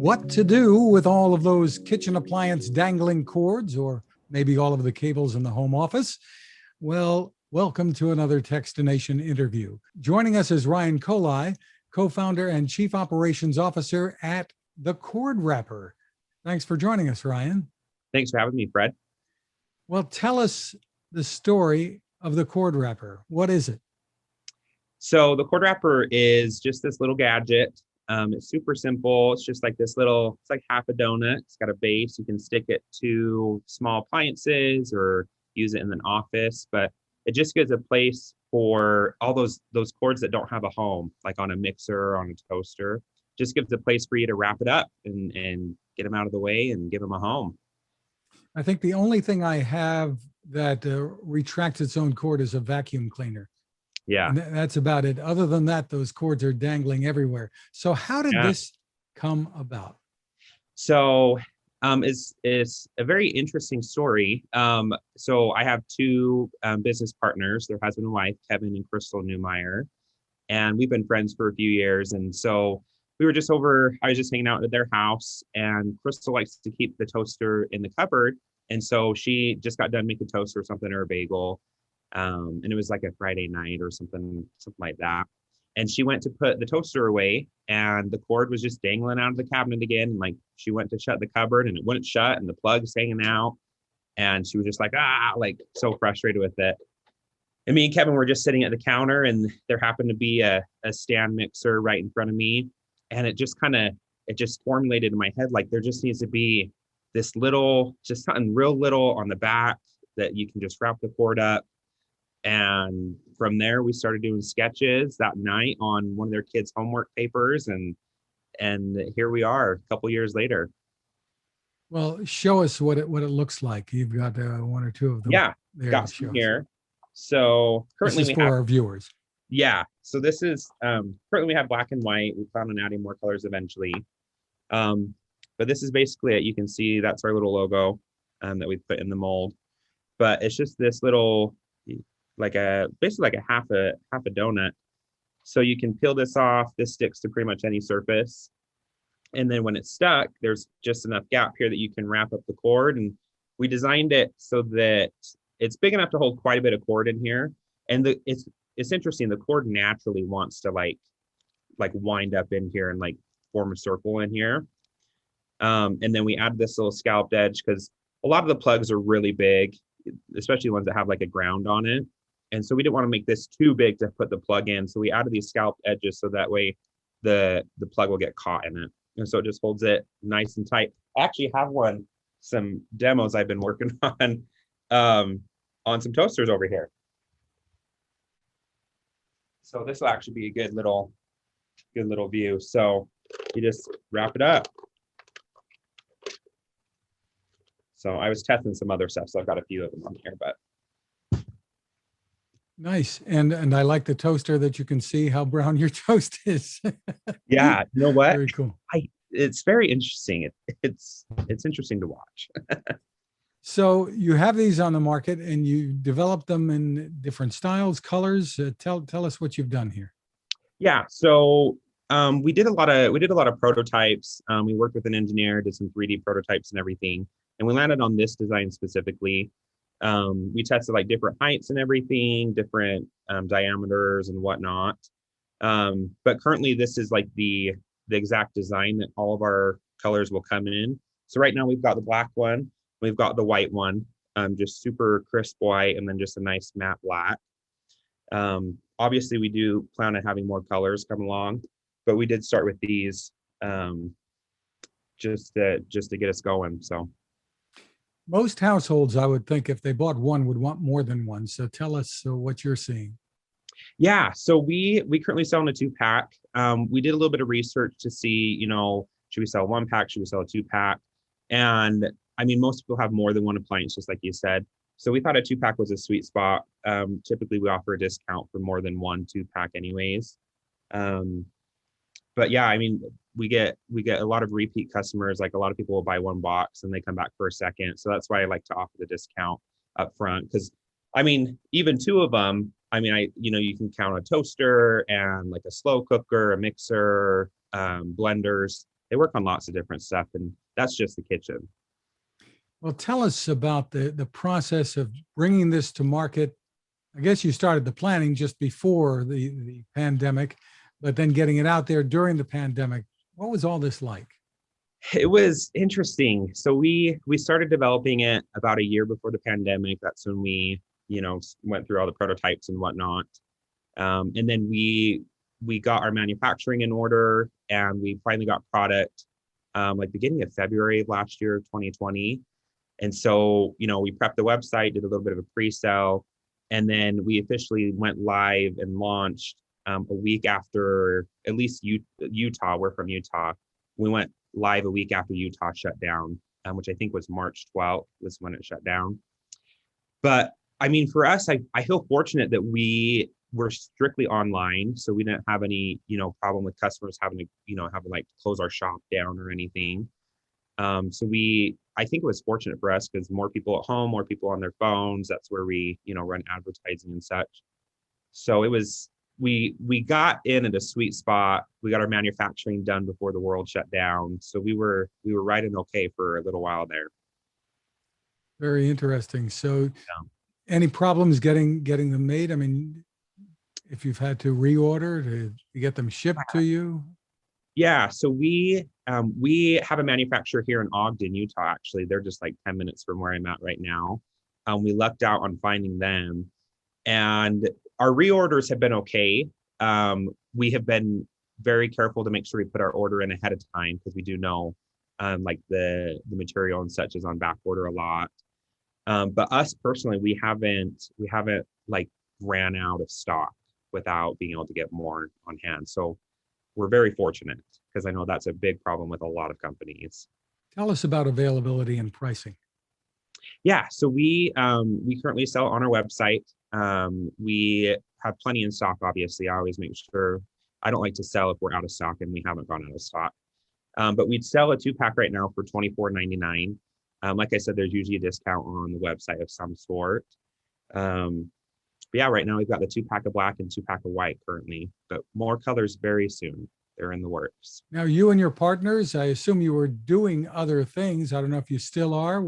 what to do with all of those kitchen appliance dangling cords, or maybe all of the cables in the home office? Well, welcome to another Techstination interview. Joining us is Ryan Kohli, co-founder and chief operations officer at The Cord Wrapper. Thanks for joining us, Ryan. Thanks for having me, Fred. Well, tell us the story of the cord wrapper. What is it? So the cord wrapper is just this little gadget. It's super simple. It's just like this little, it's like half a donut. It's got a base. You can stick it to small appliances or use it in an office, but it just gives a place for all those cords that don't have a home, like on a mixer or on a toaster. Just gives a place for you to wrap it up and get them out of the way and give them a home. I think the only thing I have that retracts its own cord is a vacuum cleaner. Yeah. And that's about it. Other than that, those cords are dangling everywhere. So how did this come about? So it's a very interesting story. So I have two business partners, their husband and wife, Kevin and Crystal Newmeyer, and we've been friends for a few years. And so I was just hanging out at their house, and Crystal likes to keep the toaster in the cupboard. And so she just got done making toast or something, or a bagel. And it was like a Friday night or something like that. And she went to put the toaster away, and the cord was just dangling out of the cabinet again. And like, she went to shut the cupboard and it wouldn't shut, and the plug's hanging out. And she was just like, like so frustrated with it. And me and Kevin were just sitting at the counter, and there happened to be a stand mixer right in front of me. And it just formulated in my head, like there just needs to be this little, just something real little on the back that you can just wrap the cord up. And from there, we started doing sketches that night on one of their kids' homework papers. And here we are a couple years later. Well, show us what it looks like. You've got one or two of them. Yeah, there got some here. So currently this is for our viewers. Yeah. So this is, currently we have black and white. We plan on adding more colors eventually. But this is basically it. You can see that's our little logo that we put in the mold. But it's just this little, basically like a half a donut. So you can peel this off. This sticks to pretty much any surface. And then when it's stuck, there's just enough gap here that you can wrap up the cord. And we designed it so that it's big enough to hold quite a bit of cord in here. And it's interesting. The cord naturally wants to like wind up in here and like form a circle in here. And then we add this little scalloped edge because a lot of the plugs are really big, especially ones that have like a ground on it. And so we didn't want to make this too big to put the plug in. So we added these scalloped edges so that way the plug will get caught in it. And so it just holds it nice and tight. I actually have some demos I've been working on some toasters over here. So this will actually be a good little view. So you just wrap it up. So I was testing some other stuff, so I've got a few of them on here, but. Nice. And I like the toaster that you can see how brown your toast is. Yeah, you know what? Very cool. It's very interesting. It's interesting to watch. So you have these on the market and you develop them in different styles, colors. Tell us what you've done here. Yeah. So we did a lot of prototypes. We worked with an engineer, did some 3D prototypes and everything, and we landed on this design specifically. We tested like different heights and everything, different diameters and whatnot. But currently this is like the exact design that all of our colors will come in. So right now we've got the black one, we've got the white one, just super crisp white, and then just a nice matte black. Obviously we do plan on having more colors come along, but we did start with these just to get us going. So most households, I would think, if they bought one, would want more than one. So tell us what you're seeing. Yeah, so we currently sell in a 2-pack. We did a little bit of research to see, should we sell 1-pack? Should we sell a 2-pack? And I mean, most people have more than one appliance, just like you said. So we thought a 2-pack was a sweet spot. Typically, we offer a discount for more than one 2-pack anyways. But yeah, I mean, we get a lot of repeat customers. Like a lot of people will buy one box and they come back for a second. So that's why I like to offer the discount up front. Because I mean, even two of them, I mean, you can count a toaster and like a slow cooker, a mixer, blenders. they work on lots of different stuff, and that's just the kitchen. Well, tell us about the process of bringing this to market. I guess you started the planning just before the pandemic, but then getting it out there during the pandemic. What was all this like? It was interesting. So we started developing it about a year before the pandemic. That's when we, went through all the prototypes and whatnot. And then we got our manufacturing in order, and we finally got product like beginning of February of last year, 2020. And so, we prepped the website, did a little bit of a pre-sale, and then we officially went live and launched a week after, at least Utah. We're from Utah. We went live a week after Utah shut down, which I think was March 12th was when it shut down. But I mean, for us, I feel fortunate that we were strictly online, so we didn't have any, problem with customers having to, like close our shop down or anything. So I think it was fortunate for us because more people at home, more people on their phones. That's where we, run advertising and such. So it was, we got in at a sweet spot. We got our manufacturing done before the world shut down. So we were right and okay for a little while there. Very interesting. So any problems getting them made? I mean, if you've had to reorder to get them shipped to you? Yeah, so we have a manufacturer here in Ogden, Utah. Actually, they're just like 10 minutes from where I'm at right now. We lucked out on finding them, and our reorders have been okay. We have been very careful to make sure we put our order in ahead of time because we do know, like the material and such is on back order a lot. But us personally, we haven't like ran out of stock without being able to get more on hand. So we're very fortunate because I know that's a big problem with a lot of companies. Tell us about availability and pricing. Yeah, so we currently sell on our website. We have plenty in stock, obviously. I always make sure I don't like to sell if we're out of stock and we haven't gone out of stock. But we'd sell a 2-pack right now for $24.99. Like I said, there's usually a discount on the website of some sort. But yeah, right now we've got the 2-pack of black and 2-pack of white currently, but more colors very soon. They're in the works. Now, you and your partners, I assume you were doing other things. I don't know if you still are.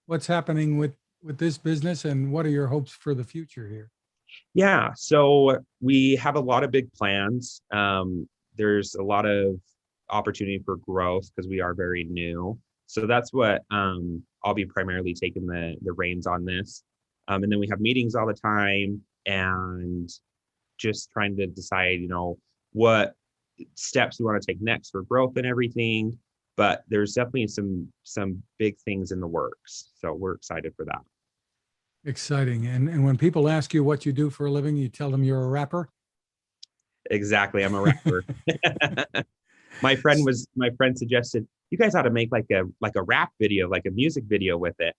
What's happening with this business, and what are your hopes for the future here? Yeah, so we have a lot of big plans. There's a lot of opportunity for growth because we are very new. So that's what I'll be primarily taking the reins on this. And then we have meetings all the time and just trying to decide, what steps we want to take next for growth and everything. But there's definitely some big things in the works. So we're excited for that. Exciting. And when people ask you what you do for a living, you tell them you're a rapper? Exactly. I'm a rapper. My friend suggested you guys ought to make like a rap video, like a music video with it.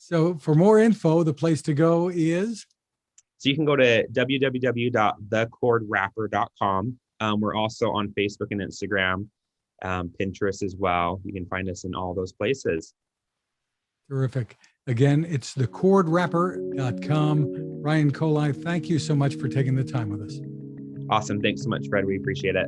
So for more info, the place to go is? So you can go to www.thecordrapper.com. We're also on Facebook and Instagram, Pinterest as well. You can find us in all those places. Terrific. Again, it's thecordrapper.com. Ryan Kohli, thank you so much for taking the time with us. Awesome. Thanks so much, Fred. We appreciate it.